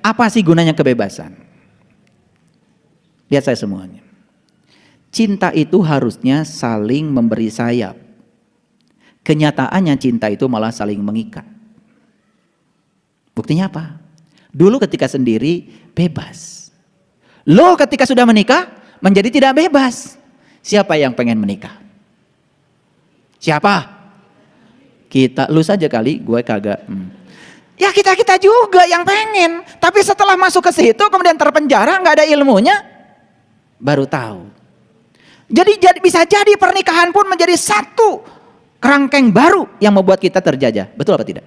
Apa sih gunanya kebebasan? Lihat saya semuanya. Cinta itu harusnya saling memberi sayap. Kenyataannya cinta itu malah saling mengikat. Buktinya apa? Dulu ketika sendiri bebas. Lo ketika sudah menikah menjadi tidak bebas. Siapa yang pengen menikah? Siapa? Kita, lu saja kali, gue kagak. Ya kita juga yang pengen. Tapi setelah masuk ke situ kemudian terpenjara, nggak ada ilmunya, baru tahu. Jadi bisa jadi pernikahan pun menjadi satu kerangkeng baru yang membuat kita terjajah. Betul apa tidak?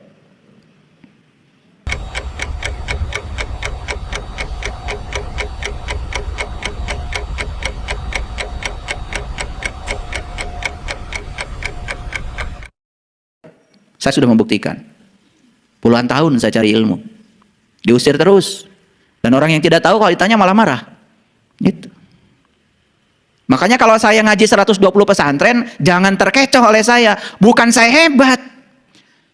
Saya sudah membuktikan. Puluhan tahun saya cari ilmu. Diusir terus. Dan orang yang tidak tahu kalau ditanya malah marah. Gitu. Makanya kalau saya ngaji 120 pesantren, jangan terkecoh oleh saya. Bukan saya hebat.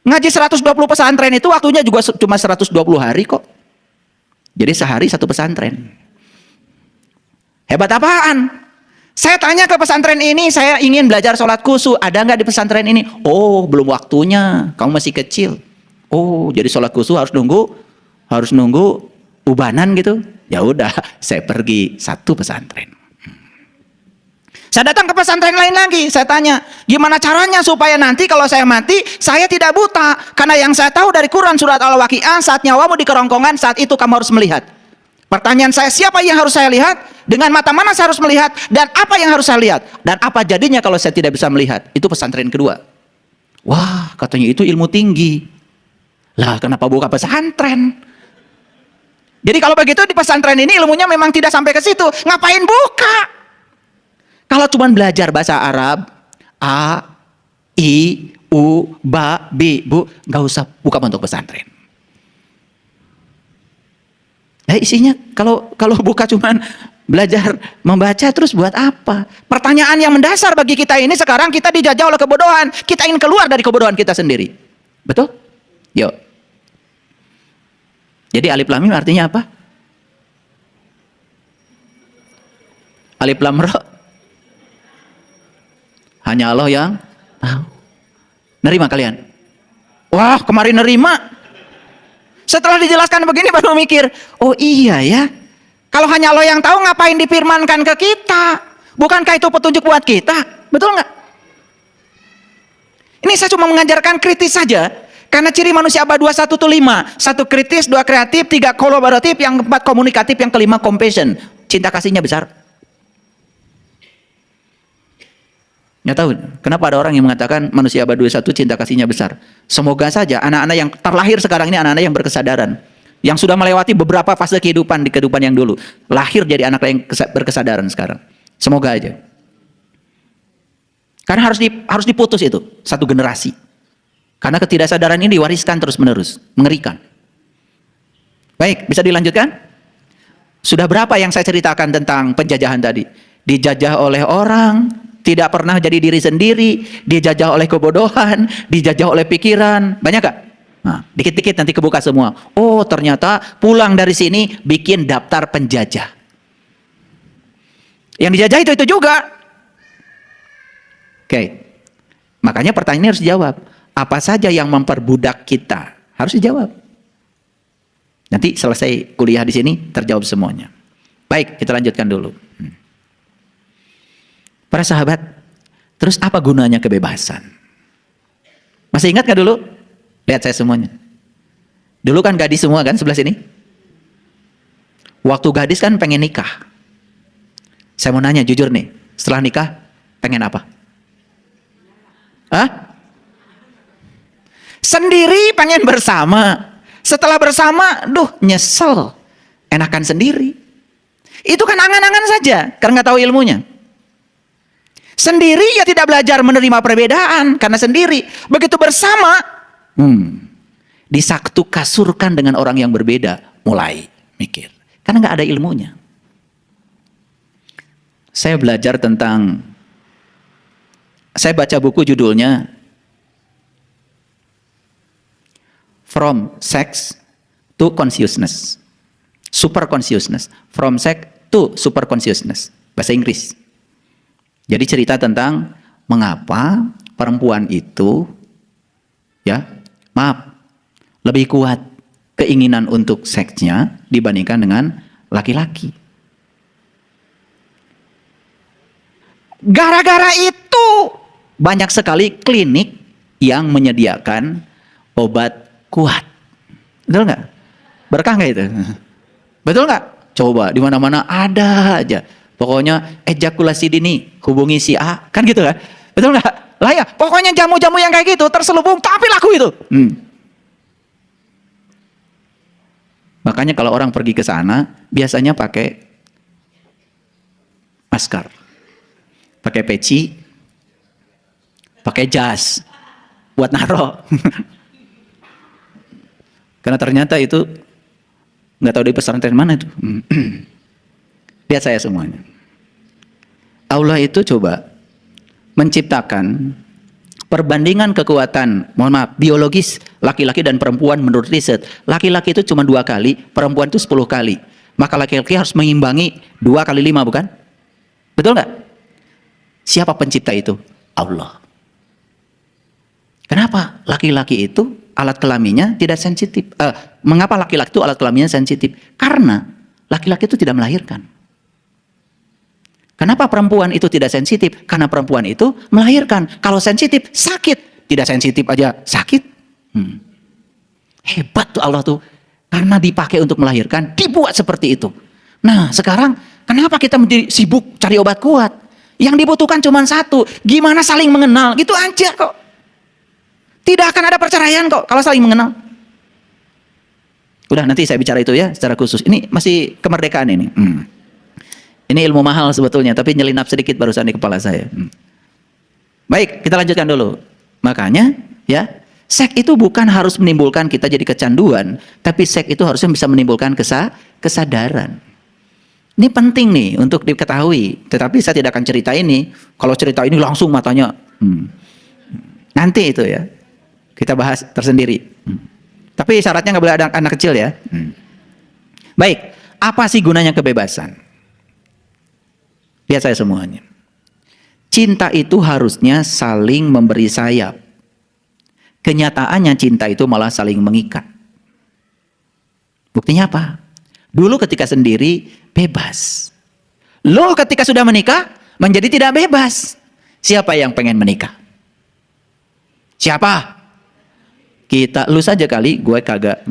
Ngaji 120 pesantren itu waktunya juga cuma 120 hari kok. Jadi sehari satu pesantren. Hebat apaan? Saya tanya ke pesantren ini, saya ingin belajar sholat khusyuk. Ada nggak di pesantren ini? Oh, belum waktunya. Kamu masih kecil. Oh, jadi sholat khusyuk harus nunggu ubanan gitu. Ya udah, saya pergi satu pesantren. Saya datang ke pesantren lain lagi. Saya tanya, gimana caranya supaya nanti kalau saya mati, saya tidak buta? Karena yang saya tahu dari Quran surat Al-Waqiah, saat nyawamu di kerongkongan, saat itu kamu harus melihat. Pertanyaan saya, siapa yang harus saya lihat? Dengan mata mana saya harus melihat? Dan apa yang harus saya lihat? Dan apa jadinya kalau saya tidak bisa melihat? Itu pesantren kedua. Wah, katanya itu ilmu tinggi. Lah, kenapa buka pesantren? Jadi kalau begitu di pesantren ini ilmunya memang tidak sampai ke situ. Ngapain buka? Kalau cuma belajar bahasa Arab, A, I, U, Ba, Bi, Bu, nggak usah buka untuk pesantren. Isinya kalau buka cuman belajar membaca terus buat apa? Pertanyaan yang mendasar bagi kita ini sekarang, kita dijajah oleh kebodohan. Kita ingin keluar dari kebodohan kita sendiri. Betul? Yuk. Jadi alif lam mim artinya apa? Alif lam ra. Hanya Allah yang tahu. Nerima kalian? Wah, kemarin nerima. Setelah dijelaskan begini baru mikir, oh iya ya. Kalau hanya Allah yang tahu, ngapain difirmankan ke kita? Bukankah itu petunjuk buat kita? Betul nggak? Ini saya cuma mengajarkan kritis saja. Karena ciri manusia abad 21 itu 5. 1 kritis, 2 kreatif, 3 kolaboratif, yang 4 komunikatif, yang kelima compassion. Cinta kasihnya besar. Nggak tahu kenapa ada orang yang mengatakan manusia abad 21 cinta kasihnya besar. Semoga saja anak-anak yang terlahir sekarang ini anak-anak yang berkesadaran, yang sudah melewati beberapa fase kehidupan di kehidupan yang dulu, lahir jadi anak yang berkesadaran sekarang. Semoga aja. Karena harus diputus itu satu generasi. Karena ketidaksadaran ini diwariskan terus-menerus, mengerikan. Baik, bisa dilanjutkan? Sudah berapa yang saya ceritakan tentang penjajahan tadi? Dijajah oleh orang, tidak pernah jadi diri sendiri, dijajah oleh kebodohan, dijajah oleh pikiran. Banyak gak? Nah, dikit-dikit nanti kebuka semua. Oh, ternyata pulang dari sini bikin daftar penjajah. Yang dijajah itu juga. Oke. Makanya pertanyaannya harus dijawab. Apa saja yang memperbudak kita? Harus dijawab. Nanti selesai kuliah di sini terjawab semuanya. Baik, kita lanjutkan dulu. Para sahabat, terus apa gunanya kebebasan? Masih ingat gak dulu? Lihat saya semuanya. Dulu kan gadis semua kan sebelah sini? Waktu gadis kan pengen nikah. Saya mau nanya jujur nih, setelah nikah pengen apa? Hah? Sendiri pengen bersama. Setelah bersama, nyesel. Enakan sendiri. Itu kan angan-angan saja, karena nggak tahu ilmunya. Sendiri ya tidak belajar menerima perbedaan karena sendiri. Begitu bersama, disaktu kasurkan dengan orang yang berbeda, mulai mikir. Karena nggak ada ilmunya. Saya belajar tentang, saya baca buku judulnya From Sex to Consciousness. super consciousness. From sex to super consciousness. Bahasa Inggris. Jadi cerita tentang mengapa perempuan itu, ya, maaf, lebih kuat keinginan untuk seksnya dibandingkan dengan laki-laki. Gara-gara itu banyak sekali klinik yang menyediakan obat kuat. Betul nggak? Berkah nggak itu? Betul nggak? Coba di mana-mana ada aja. Pokoknya ejakulasi dini, hubungi si A, kan gitu kan? Betul nggak? Lah ya, pokoknya jamu-jamu yang kayak gitu terselubung tapi laku itu. Makanya kalau orang pergi ke sana biasanya pakai masker, pakai peci, pakai jas buat naro. Karena ternyata itu nggak tahu di pesantren mana itu. Lihat saya semuanya. Allah itu coba menciptakan perbandingan kekuatan, mohon maaf, biologis laki-laki dan perempuan menurut riset. Laki-laki itu cuma 2 kali, perempuan itu 10 kali. Maka laki-laki harus mengimbangi 2 kali 5, bukan? Betul nggak? Siapa pencipta itu? Allah. Kenapa laki-laki itu alat kelaminnya tidak sensitif? Mengapa laki-laki itu alat kelaminnya sensitif? Karena laki-laki itu tidak melahirkan. Kenapa perempuan itu tidak sensitif? Karena perempuan itu melahirkan. Kalau sensitif, sakit. Tidak sensitif aja sakit. Hebat tuh Allah tuh. Karena dipakai untuk melahirkan, dibuat seperti itu. Nah sekarang, kenapa kita menjadi sibuk cari obat kuat? Yang dibutuhkan cuma satu. Gimana saling mengenal? Gitu aja kok. Tidak akan ada perceraian kok kalau saling mengenal. Udah nanti saya bicara itu ya secara khusus. Ini masih kemerdekaan ini. Ini ilmu mahal sebetulnya, tapi nyelinap sedikit barusan di kepala saya. Baik, kita lanjutkan dulu. Makanya, ya, seks itu bukan harus menimbulkan kita jadi kecanduan, tapi seks itu harusnya bisa menimbulkan kesadaran. Ini penting nih untuk diketahui. Tetapi saya tidak akan cerita ini. Kalau cerita ini langsung matanya, nanti itu ya, kita bahas tersendiri. Tapi syaratnya nggak boleh ada anak kecil ya. Baik, apa sih gunanya kebebasan? Lihat saya semuanya. Cinta itu harusnya saling memberi sayap. Kenyataannya cinta itu malah saling mengikat. Buktinya apa? Dulu ketika sendiri bebas. Loh ketika sudah menikah menjadi tidak bebas. Siapa yang pengen menikah? Siapa? Kita, lu saja kali, gue kagak.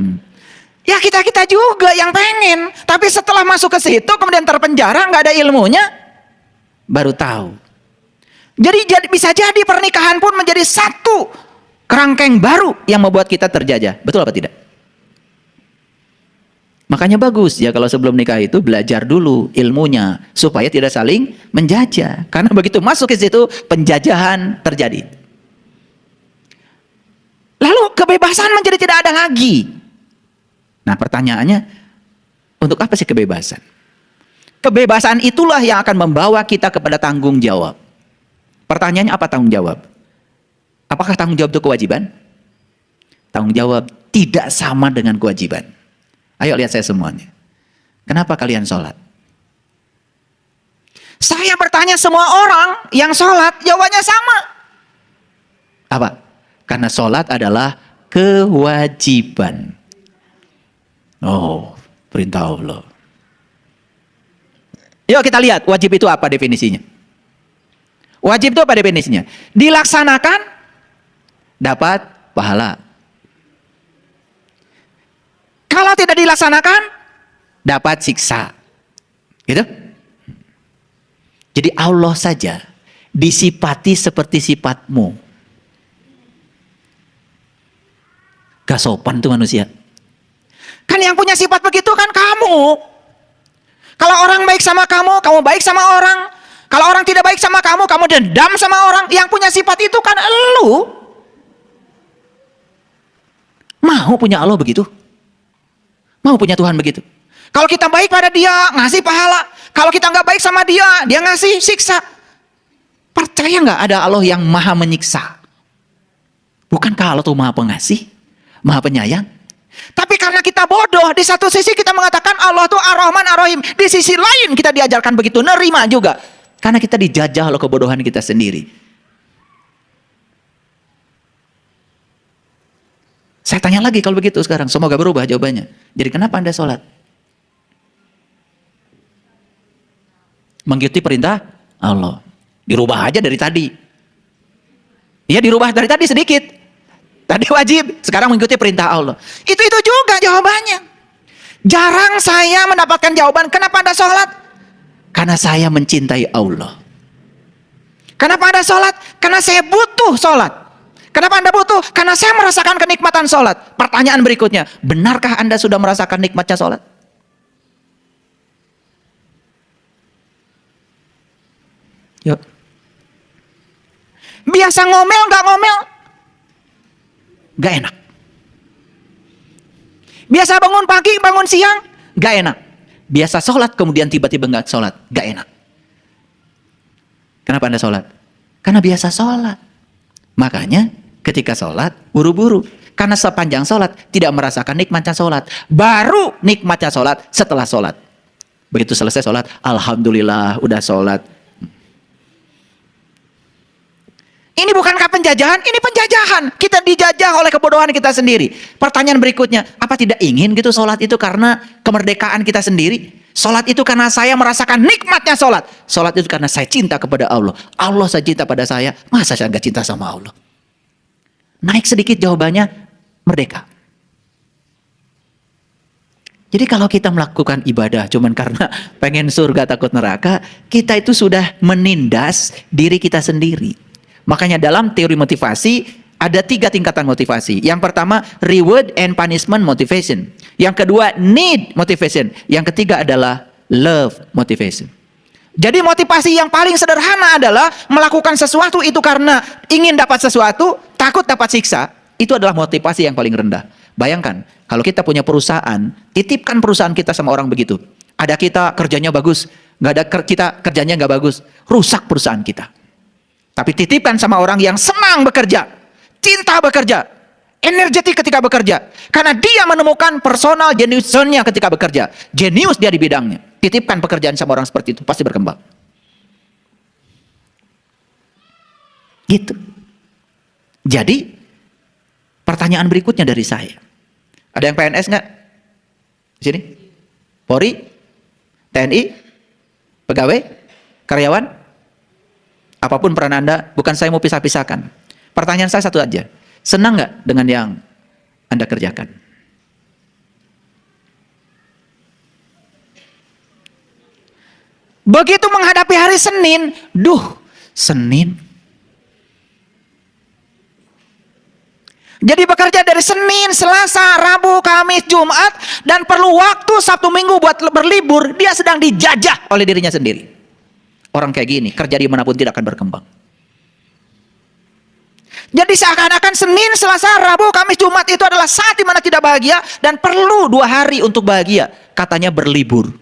Ya kita juga yang pengen. Tapi setelah masuk ke situ kemudian terpenjara nggak ada ilmunya, baru tahu. Jadi bisa jadi pernikahan pun menjadi satu kerangkeng baru yang membuat kita terjajah. Betul apa tidak? Makanya bagus ya kalau sebelum nikah itu belajar dulu ilmunya supaya tidak saling menjajah. Karena begitu masuk ke situ penjajahan terjadi. Lalu kebebasan menjadi tidak ada lagi. Nah pertanyaannya, untuk apa sih kebebasan? Kebebasan itulah yang akan membawa kita kepada tanggung jawab. Pertanyaannya apa tanggung jawab? Apakah tanggung jawab itu kewajiban? Tanggung jawab tidak sama dengan kewajiban. Ayo lihat saya semuanya. Kenapa kalian sholat? Saya bertanya semua orang yang sholat, jawabannya sama. Apa? Karena sholat adalah kewajiban. Oh, perintah Allah. Yuk kita lihat wajib itu apa definisinya. Wajib itu apa definisinya? Dilaksanakan dapat pahala. Kalau tidak dilaksanakan dapat siksa. Gitu? Jadi Allah saja disifati seperti sifatmu. Gak sopan tuh manusia. Kan yang punya sifat begitu kan kamu. Kalau orang baik sama kamu, kamu baik sama orang. Kalau orang tidak baik sama kamu, kamu dendam sama orang. Yang punya sifat itu kan elu. Mau punya Allah begitu? Mau punya Tuhan begitu? Kalau kita baik pada dia, ngasih pahala. Kalau kita nggak baik sama dia, dia ngasih siksa. Percaya nggak ada Allah yang maha menyiksa? Bukankah Allah itu maha pengasih? Maha penyayang? Tapi karena kita bodoh, di satu sisi kita mengatakan Allah itu Ar-Rahman Ar-Rahim, di sisi lain kita diajarkan begitu, nerima juga. Karena kita dijajah oleh kebodohan kita sendiri. Saya tanya lagi kalau begitu sekarang, semoga berubah jawabannya. Jadi kenapa Anda sholat? Mengikuti perintah Allah. Dirubah aja dari tadi. Ya dirubah dari tadi sedikit. Tadi wajib, sekarang mengikuti perintah Allah. Itu juga jawabannya. Jarang saya mendapatkan jawaban, kenapa Anda sholat? Karena saya mencintai Allah. Kenapa Anda sholat? Karena saya butuh sholat. Kenapa Anda butuh? Karena saya merasakan kenikmatan sholat. Pertanyaan berikutnya, benarkah Anda sudah merasakan nikmatnya sholat? Yuk. Biasa ngomel, nggak ngomel, nggak enak. Biasa bangun pagi, bangun siang, nggak enak. Biasa sholat, kemudian tiba-tiba nggak sholat, nggak enak. Kenapa Anda sholat? Karena biasa sholat. Makanya ketika sholat, buru-buru. Karena sepanjang sholat, tidak merasakan nikmatnya sholat. Baru nikmatnya sholat setelah sholat. Begitu selesai sholat, alhamdulillah udah sholat. Ini bukankah penjajahan? Ini penjajahan. Kita dijajah oleh kebodohan kita sendiri. Pertanyaan berikutnya, apa tidak ingin gitu sholat itu karena kemerdekaan kita sendiri? Sholat itu karena saya merasakan nikmatnya sholat. Sholat itu karena saya cinta kepada Allah. Allah saya cinta pada saya, masa saya nggak cinta sama Allah? Naik sedikit jawabannya, merdeka. Jadi kalau kita melakukan ibadah cuman karena pengen surga takut neraka, kita itu sudah menindas diri kita sendiri. Makanya dalam teori motivasi ada 3 tingkatan motivasi. Yang pertama reward and punishment motivation. Yang kedua need motivation. Yang ketiga adalah love motivation. Jadi motivasi yang paling sederhana adalah melakukan sesuatu itu karena ingin dapat sesuatu, takut dapat siksa. Itu adalah motivasi yang paling rendah. Bayangkan kalau kita punya perusahaan, titipkan perusahaan kita sama orang begitu. Ada kita kerjanya bagus, nggak ada kita kerjanya nggak bagus, rusak perusahaan kita. Tapi titipkan sama orang yang senang bekerja, cinta bekerja, energetik ketika bekerja. Karena dia menemukan personal geniusnya ketika bekerja. Jenius dia di bidangnya. Titipkan pekerjaan sama orang seperti itu, pasti berkembang. Gitu. Jadi, pertanyaan berikutnya dari saya. Ada yang PNS nggak? Di sini? Polri? TNI? Pegawai? Karyawan? Apapun peran Anda, bukan saya mau pisah-pisahkan. Pertanyaan saya satu aja. Senang nggak dengan yang Anda kerjakan? Begitu menghadapi hari Senin, Senin. Jadi bekerja dari Senin, Selasa, Rabu, Kamis, Jumat, dan perlu waktu Sabtu Minggu buat berlibur, dia sedang dijajah oleh dirinya sendiri. Orang kayak gini, kerja dimanapun tidak akan berkembang. Jadi seakan-akan Senin, Selasa, Rabu, Kamis, Jumat itu adalah saat dimana tidak bahagia dan perlu 2 hari untuk bahagia. Katanya berlibur.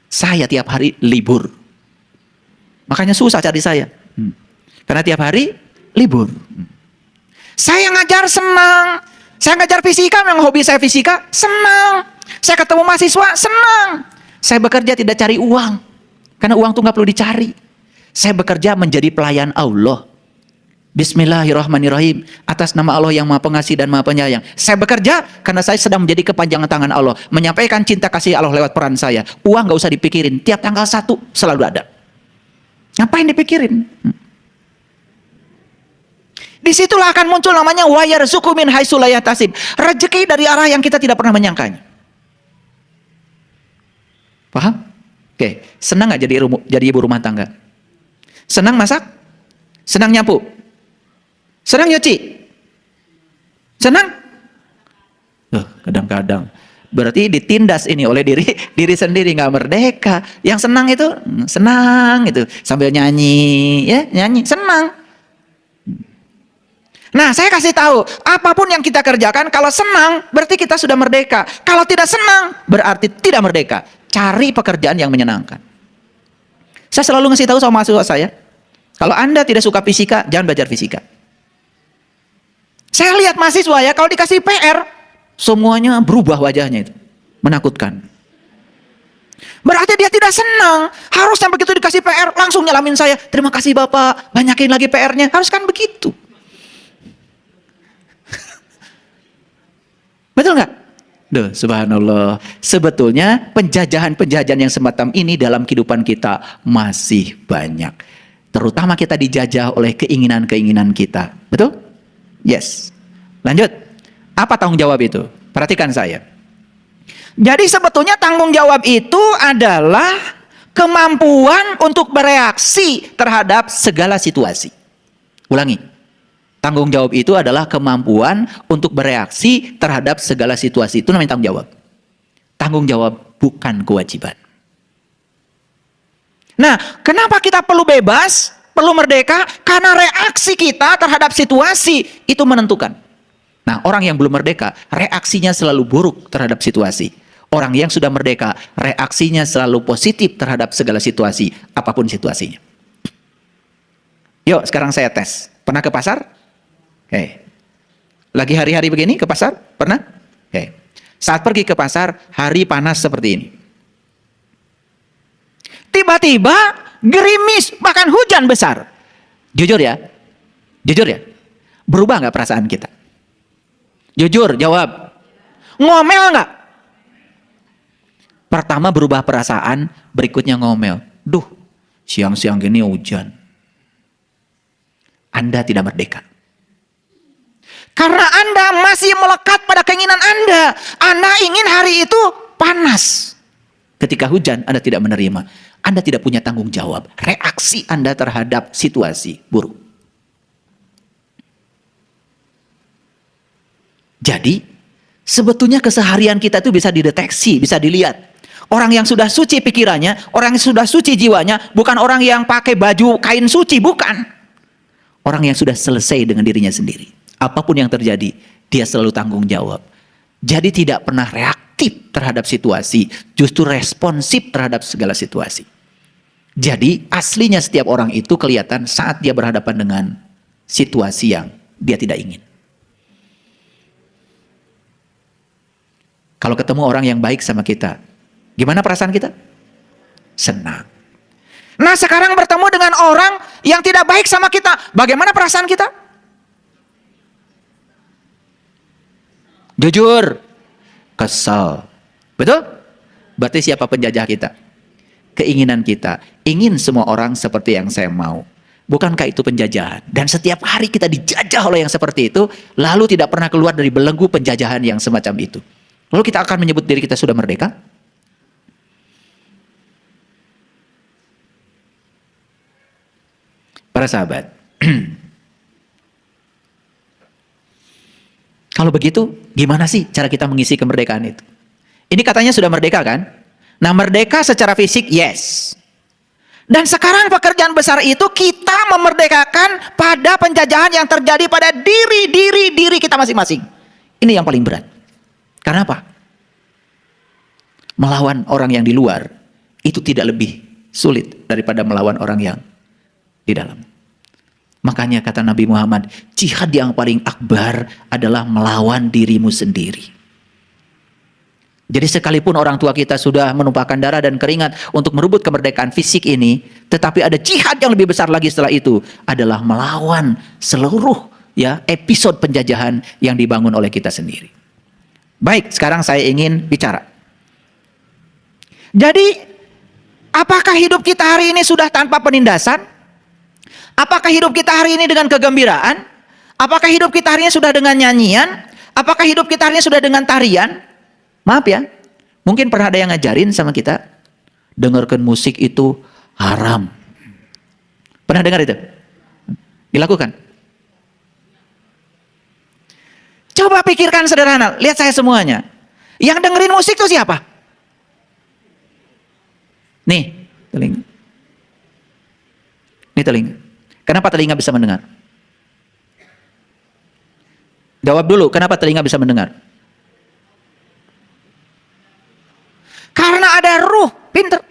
Saya tiap hari libur. Makanya susah cari saya. Karena tiap hari libur. Saya ngajar senang. Saya ngajar fisika, memang hobi saya fisika, senang. Saya ketemu mahasiswa, senang. Saya bekerja tidak cari uang. Karena uang itu nggak perlu dicari. Saya bekerja menjadi pelayan Allah. Bismillahirrahmanirrahim. Atas nama Allah yang Maha Pengasih dan Maha Penyayang. Saya bekerja karena saya sedang menjadi kepanjangan tangan Allah. Menyampaikan cinta kasih Allah lewat peran saya. Uang nggak usah dipikirin. Tiap tanggal 1 selalu ada. Ngapain dipikirin? Disitulah akan muncul namanya wa yarzuqu min haitsu la yahtasib. Rezeki dari arah yang kita tidak pernah menyangkanya. Paham? Oke, senang nggak jadi ibu rumah tangga? Senang masak? Senang nyapu? Senang nyuci? Senang? Kadang-kadang. Berarti ditindas ini oleh diri sendiri, nggak merdeka. Yang senang itu senang itu sambil nyanyi, ya nyanyi, senang. Nah, saya kasih tahu, apapun yang kita kerjakan, kalau senang berarti kita sudah merdeka. Kalau tidak senang berarti tidak merdeka. Cari pekerjaan yang menyenangkan. Saya selalu ngasih tahu sama mahasiswa saya, kalau Anda tidak suka fisika, jangan belajar fisika. Saya lihat mahasiswa ya, kalau dikasih PR, semuanya berubah wajahnya itu. Menakutkan. Berarti dia tidak senang. Harusnya begitu dikasih PR, langsung nyalamin saya. Terima kasih Bapak, banyakin lagi PR-nya. Harus kan begitu. Betul nggak? Duh, subhanallah. Sebetulnya penjajahan-penjajahan yang semacam ini dalam kehidupan kita masih banyak. Terutama kita dijajah oleh keinginan-keinginan kita. Betul? Yes. Lanjut. Apa tanggung jawab itu? Perhatikan saya. Jadi sebetulnya tanggung jawab itu adalah kemampuan untuk bereaksi terhadap segala situasi. Ulangi. Tanggung jawab itu adalah kemampuan untuk bereaksi terhadap segala situasi. Itu namanya tanggung jawab. Tanggung jawab bukan kewajiban. Nah, kenapa kita perlu bebas, perlu merdeka? Karena reaksi kita terhadap situasi itu menentukan. Nah, orang yang belum merdeka, reaksinya selalu buruk terhadap situasi. Orang yang sudah merdeka, reaksinya selalu positif terhadap segala situasi, apapun situasinya. Yuk, sekarang saya tes. Pernah ke pasar? Oke. Lagi hari-hari begini ke pasar? Pernah? Oke. Saat pergi ke pasar, hari panas seperti ini. Tiba-tiba gerimis, bahkan hujan besar. Jujur ya? Jujur ya? Berubah nggak perasaan kita? Jujur, jawab. Ngomel nggak? Pertama berubah perasaan, berikutnya ngomel. Duh, siang-siang gini hujan. Anda tidak merdeka. Karena Anda masih melekat pada keinginan Anda. Anda ingin hari itu panas. Ketika hujan, Anda tidak menerima. Anda tidak punya tanggung jawab. Reaksi Anda terhadap situasi buruk. Jadi, sebetulnya keseharian kita itu bisa dideteksi, bisa dilihat. Orang yang sudah suci pikirannya, orang yang sudah suci jiwanya, bukan orang yang pakai baju kain suci, bukan. Orang yang sudah selesai dengan dirinya sendiri. Apapun yang terjadi, dia selalu tanggung jawab. Jadi tidak pernah reaktif terhadap situasi, justru responsif terhadap segala situasi. Jadi aslinya setiap orang itu kelihatan saat dia berhadapan dengan situasi yang dia tidak ingin. Kalau ketemu orang yang baik sama kita, gimana perasaan kita? Senang. Nah sekarang bertemu dengan orang yang tidak baik sama kita, bagaimana perasaan kita? Jujur, kesal. Betul? Berarti siapa penjajah kita? Keinginan kita. Ingin semua orang seperti yang saya mau. Bukankah itu penjajahan? Dan setiap hari kita dijajah oleh yang seperti itu, lalu tidak pernah keluar dari belenggu penjajahan yang semacam itu. Lalu kita akan menyebut diri kita sudah merdeka? Para sahabat, kalau begitu, gimana sih cara kita mengisi kemerdekaan itu? Ini katanya sudah merdeka kan? Nah, merdeka secara fisik, yes. Dan sekarang pekerjaan besar itu kita memerdekakan pada penjajahan yang terjadi pada diri kita masing-masing. Ini yang paling berat. Karena apa? Melawan orang yang di luar, itu tidak lebih sulit daripada melawan orang yang di dalam. Makanya kata Nabi Muhammad, jihad yang paling akbar adalah melawan dirimu sendiri. Jadi sekalipun orang tua kita sudah menumpahkan darah dan keringat untuk merebut kemerdekaan fisik ini, tetapi ada jihad yang lebih besar lagi setelah itu, adalah melawan seluruh episode penjajahan yang dibangun oleh kita sendiri. Baik, sekarang saya ingin bicara. Jadi, apakah hidup kita hari ini sudah tanpa penindasan? Apakah hidup kita hari ini dengan kegembiraan? Apakah hidup kita hari ini sudah dengan nyanyian? Apakah hidup kita hari ini sudah dengan tarian? Maaf ya, mungkin pernah ada yang ngajarin sama kita, dengarkan musik itu haram. Pernah dengar itu? Dilakukan? Coba pikirkan sederhana, lihat saya semuanya. Yang dengerin musik itu siapa? Nih, telinga. Nih telinga. Kenapa telinga bisa mendengar? Jawab dulu, kenapa telinga bisa mendengar? Karena ada ruh, pinter.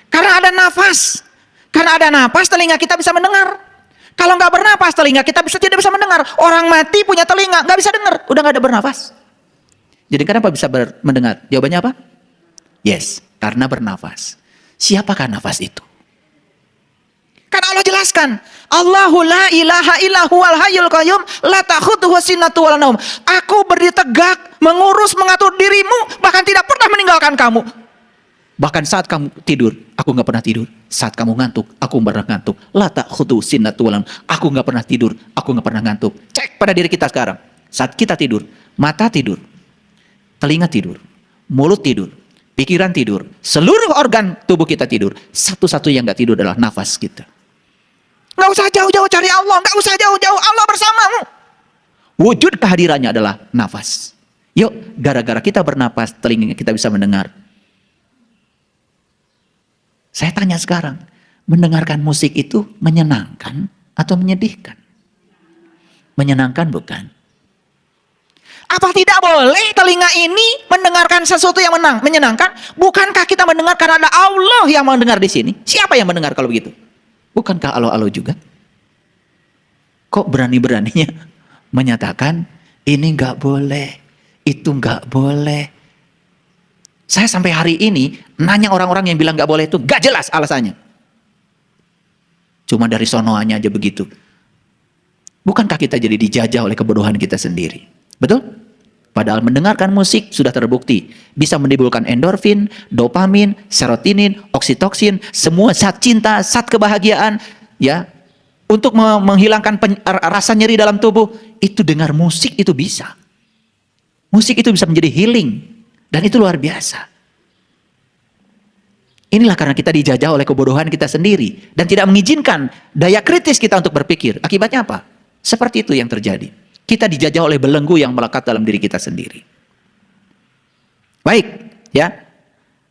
Karena ada nafas. Karena ada nafas, telinga kita bisa mendengar. Kalau nggak bernapas telinga kita tidak bisa mendengar. Orang mati punya telinga nggak bisa dengar, udah nggak ada bernapas. Jadi kenapa bisa mendengar? Jawabannya apa? Yes, karena bernafas. Siapakah nafas itu? Kan Allah jelaskan, Allahu la ilaha illa huwal hayyul qayyum la ta'khudhuhu sinatun wa la naum. Aku berdiri tegak, mengurus, mengatur dirimu, bahkan tidak pernah meninggalkan kamu. Bahkan saat kamu tidur, aku nggak pernah tidur. Saat kamu ngantuk, aku nggak pernah ngantuk. La ta'khudhuhu sinatun wa la naum. Aku nggak pernah tidur, aku nggak pernah ngantuk. Cek pada diri kita sekarang. Saat kita tidur, mata tidur, telinga tidur, mulut tidur, pikiran tidur, seluruh organ tubuh kita tidur. Satu-satu yang nggak tidur adalah nafas kita. Nggak usah jauh-jauh cari Allah, nggak usah jauh-jauh, Allah bersamamu. Wujud kehadirannya adalah nafas. Yuk, gara-gara kita bernapas, telinga kita bisa mendengar. Saya tanya sekarang, mendengarkan musik itu menyenangkan atau menyedihkan? Menyenangkan bukan? Apa tidak boleh telinga ini mendengarkan sesuatu yang menyenangkan? Bukankah kita mendengar karena ada Allah yang mendengar di sini? Siapa yang mendengar kalau begitu? Bukankah alo-alo juga? Kok berani-beraninya menyatakan ini nggak boleh, itu nggak boleh? Saya sampai hari ini nanya orang-orang yang bilang nggak boleh itu nggak jelas alasannya. Cuma dari sonoannya aja begitu. Bukankah kita jadi dijajah oleh kebodohan kita sendiri? Betul? Padahal mendengarkan musik sudah terbukti bisa menimbulkan endorfin, dopamin, serotonin, oksitoksin, semua zat cinta, zat kebahagiaan, ya, untuk menghilangkan rasa nyeri dalam tubuh. Itu dengar musik itu bisa. Musik itu bisa menjadi healing dan itu luar biasa. Inilah karena kita dijajah oleh kebodohan kita sendiri dan tidak mengizinkan daya kritis kita untuk berpikir. Akibatnya apa? Seperti itu yang terjadi. Kita dijajah oleh belenggu yang melekat dalam diri kita sendiri. Baik, ya.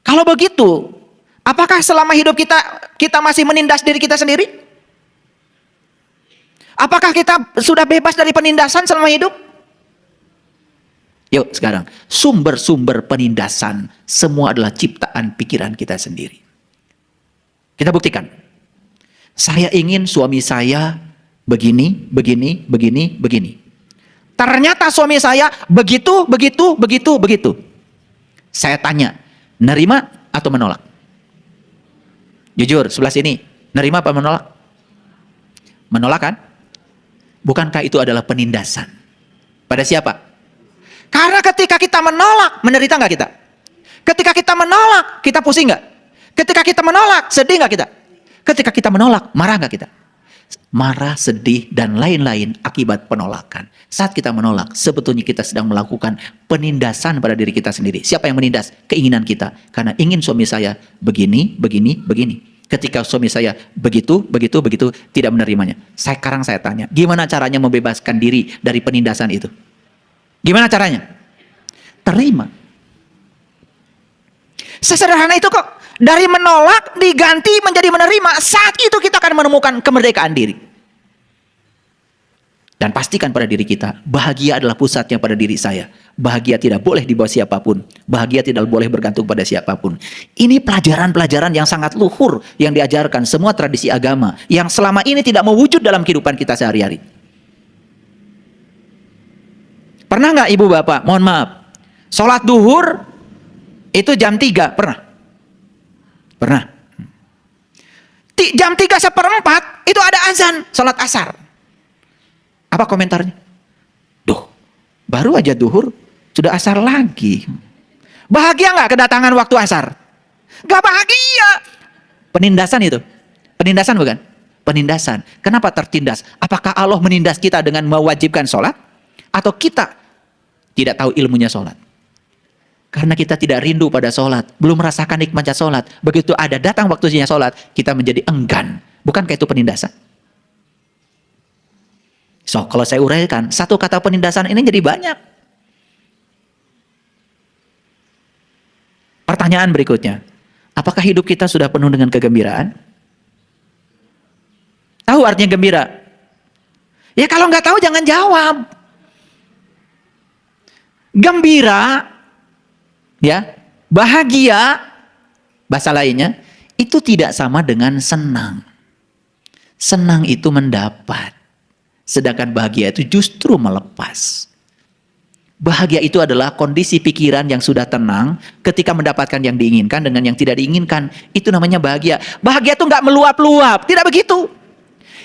Kalau begitu, apakah selama hidup kita masih menindas diri kita sendiri? Apakah kita sudah bebas dari penindasan selama hidup? Yuk sekarang, sumber-sumber penindasan semua adalah ciptaan pikiran kita sendiri. Kita buktikan. Saya ingin suami saya begini, begini, begini, begini. Ternyata suami saya begitu. Saya tanya, nerima atau menolak? Jujur, sebelah sini, nerima apa menolak? Menolak kan? Bukankah itu adalah penindasan? Pada siapa? Karena ketika kita menolak, menderita nggak kita? Ketika kita menolak, kita pusing nggak? Ketika kita menolak, sedih nggak kita? Ketika kita menolak, marah nggak kita? Marah, sedih, dan lain-lain akibat penolakan. Saat kita menolak, sebetulnya kita sedang melakukan penindasan pada diri kita sendiri. Siapa yang menindas? Keinginan kita. Karena ingin suami saya begini, begini, begini. Ketika suami saya begitu, tidak menerimanya. Sekarang saya tanya, gimana caranya membebaskan diri dari penindasan itu? Gimana caranya? Terima. Sesederhana itu kok. Dari menolak diganti menjadi menerima. Saat itu kita akan menemukan kemerdekaan diri. Dan pastikan pada diri kita, bahagia adalah pusatnya pada diri saya. Bahagia tidak boleh dibawa siapapun. Bahagia tidak boleh bergantung pada siapapun. Ini pelajaran-pelajaran yang sangat luhur yang diajarkan semua tradisi agama yang selama ini tidak mewujud dalam kehidupan kita sehari-hari. Pernah nggak ibu bapak, mohon maaf, sholat duhur itu jam 3, pernah? Pernah. Jam 3:4 itu ada azan sholat asar. Apa komentarnya? Duh, baru aja duhur sudah asar lagi. Bahagia nggak kedatangan waktu asar? Gak bahagia. Penindasan itu. Penindasan bukan? Penindasan. Kenapa tertindas? Apakah Allah menindas kita dengan mewajibkan sholat? Atau kita tidak tahu ilmunya sholat? Karena kita tidak rindu pada sholat, belum merasakan nikmatnya sholat. Begitu ada datang waktunya sholat, kita menjadi enggan. Bukankah itu penindasan? So, kalau saya uraikan, satu kata penindasan ini jadi banyak. Pertanyaan berikutnya, apakah hidup kita sudah penuh dengan kegembiraan? Tahu artinya gembira? Ya kalau nggak tahu jangan jawab. Gembira, ya, bahagia, bahasa lainnya, itu tidak sama dengan senang. Senang itu mendapat, sedangkan bahagia itu justru melepas. Bahagia itu adalah kondisi pikiran yang sudah tenang ketika mendapatkan yang diinginkan dengan yang tidak diinginkan. Itu namanya bahagia. Bahagia itu nggak meluap-luap, tidak begitu.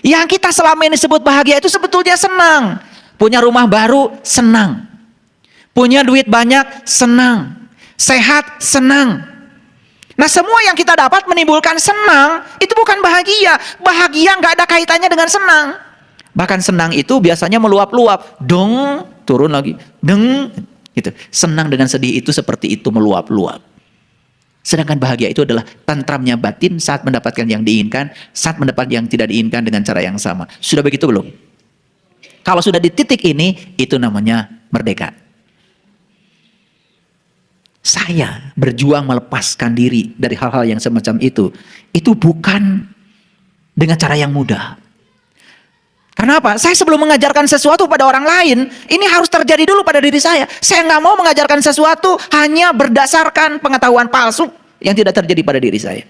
Yang kita selama ini sebut bahagia itu sebetulnya senang. Punya rumah baru, senang. Punya duit banyak, senang. Sehat, senang. Nah, semua yang kita dapat menimbulkan senang, itu bukan bahagia. Bahagia nggak ada kaitannya dengan senang. Bahkan senang itu biasanya meluap-luap. Dong, turun lagi. Deng, gitu. Senang dengan sedih itu seperti itu, meluap-luap. Sedangkan bahagia itu adalah tentramnya batin saat mendapatkan yang diinginkan, saat mendapat yang tidak diinginkan dengan cara yang sama. Sudah begitu belum? Kalau sudah di titik ini, itu namanya merdeka. Saya berjuang melepaskan diri dari hal-hal yang semacam itu bukan dengan cara yang mudah. Karena apa? Saya sebelum mengajarkan sesuatu pada orang lain, ini harus terjadi dulu pada diri saya. Saya nggak mau mengajarkan sesuatu hanya berdasarkan pengetahuan palsu yang tidak terjadi pada diri saya.